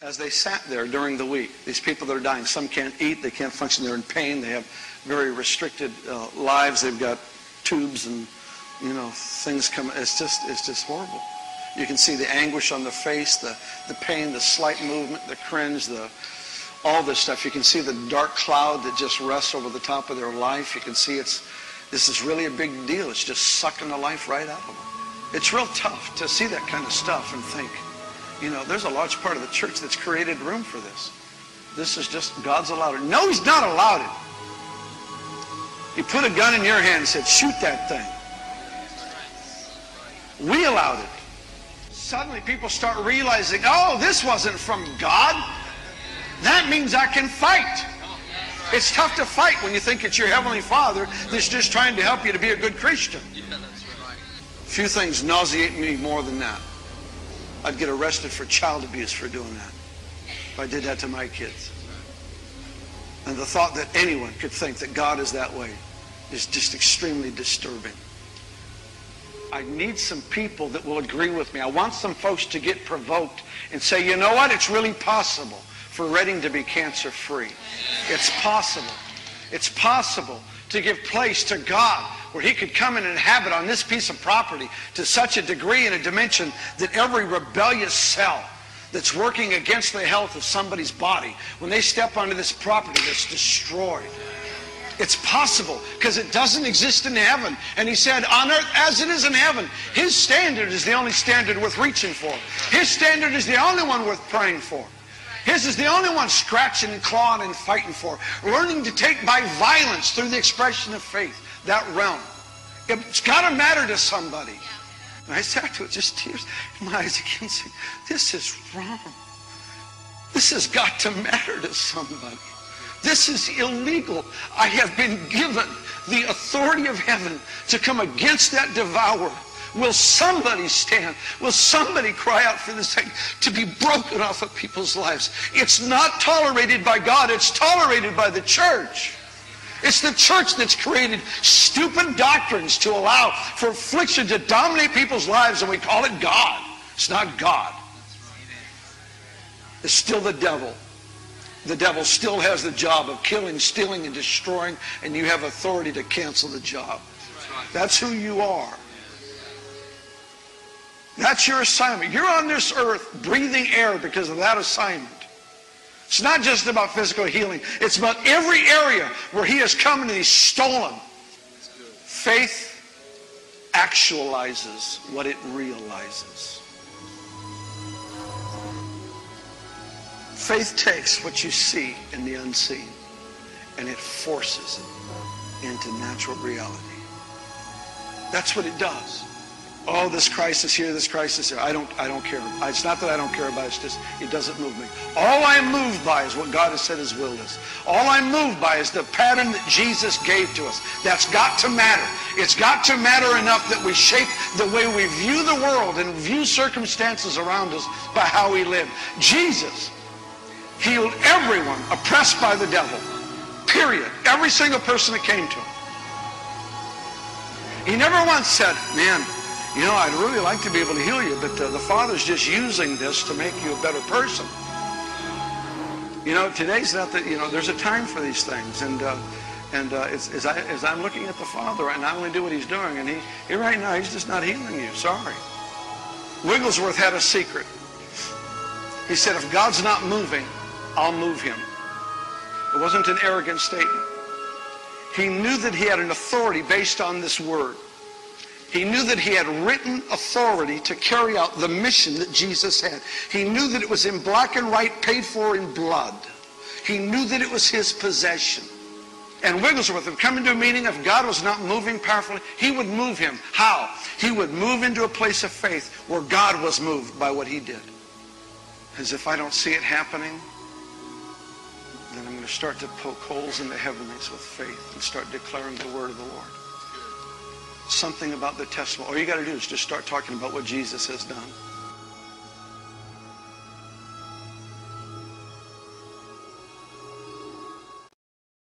As they sat there during the week, these people that are dying, some can't eat, they can't function, they're in pain, they have very restricted lives, they've got tubes and, things come, it's just horrible. You can see the anguish on the face, the pain, the slight movement, the cringe, all this stuff. You can see the dark cloud that just rests over the top of their life. You can see this is really a big deal. It's just sucking the life right out of them. It's real tough to see that kind of stuff and think, there's a large part of the church that's created room for this. This is just, God's allowed it. No, He's not allowed it. He put a gun in your hand and said, shoot that thing. We allowed it. Suddenly people start realizing, oh, this wasn't from God. That means I can fight. It's tough to fight when you think it's your Heavenly Father that's just trying to help you to be a good Christian. Few things nauseate me more than that. I'd get arrested for child abuse for doing that, if I did that to my kids. And the thought that anyone could think that God is that way is just extremely disturbing. I need some people that will agree with me. I want some folks to get provoked and say, you know what, it's really possible for Redding to be cancer-free. It's possible. It's possible to give place to God where He could come and inhabit on this piece of property to such a degree and a dimension that every rebellious cell that's working against the health of somebody's body, when they step onto this property, that's destroyed. It's possible because it doesn't exist in heaven. And He said, on earth as it is in heaven, His standard is the only standard worth reaching for. His standard is the only one worth praying for. His is the only one scratching and clawing and fighting for. Learning to take by violence through the expression of faith, that realm. It's got to matter to somebody. And I sat to it, just tears in my eyes again, saying, this is wrong. This has got to matter to somebody. This is illegal. I have been given the authority of heaven to come against that devourer. Will somebody stand? Will somebody cry out for this thing to be broken off of people's lives? It's not tolerated by God. It's tolerated by the church. It's the church that's created stupid doctrines to allow for affliction to dominate people's lives, and we call it God. It's not God. It's still the devil. The devil still has the job of killing, stealing, and destroying, and you have authority to cancel the job. That's who you are. That's your assignment. You're on this earth breathing air because of that assignment. It's not just about physical healing. It's about every area where He has come and He's stolen. Faith actualizes what it realizes. Faith takes what you see in the unseen and it forces it into natural reality. That's what it does. Oh, this crisis here, this crisis here. I don't care. It's not that I don't care about it. It's just, it doesn't move me. All I'm moved by is what God has said His will is. All I'm moved by is the pattern that Jesus gave to us. That's got to matter. It's got to matter enough that we shape the way we view the world and view circumstances around us by how we live. Jesus healed everyone oppressed by the devil. Period. Every single person that came to Him. He never once said, man, I'd really like to be able to heal you, but the Father's just using this to make you a better person. Today's not that, there's a time for these things. And as I'm looking at the Father, and I only do what He's doing, and he right now, He's just not healing you. Sorry. Wigglesworth had a secret. He said, if God's not moving, I'll move Him. It wasn't an arrogant statement. He knew that he had an authority based on this word. He knew that he had written authority to carry out the mission that Jesus had. He knew that it was in black and white, paid for in blood. He knew that it was his possession. And Wigglesworth would come into a meeting, if God was not moving powerfully, he would move him. How? He would move into a place of faith where God was moved by what he did. As if I don't see it happening, then I'm going to start to poke holes in the heavens with faith and start declaring the word of the Lord. Something about the testimony. All you got to do is just start talking about what Jesus has done.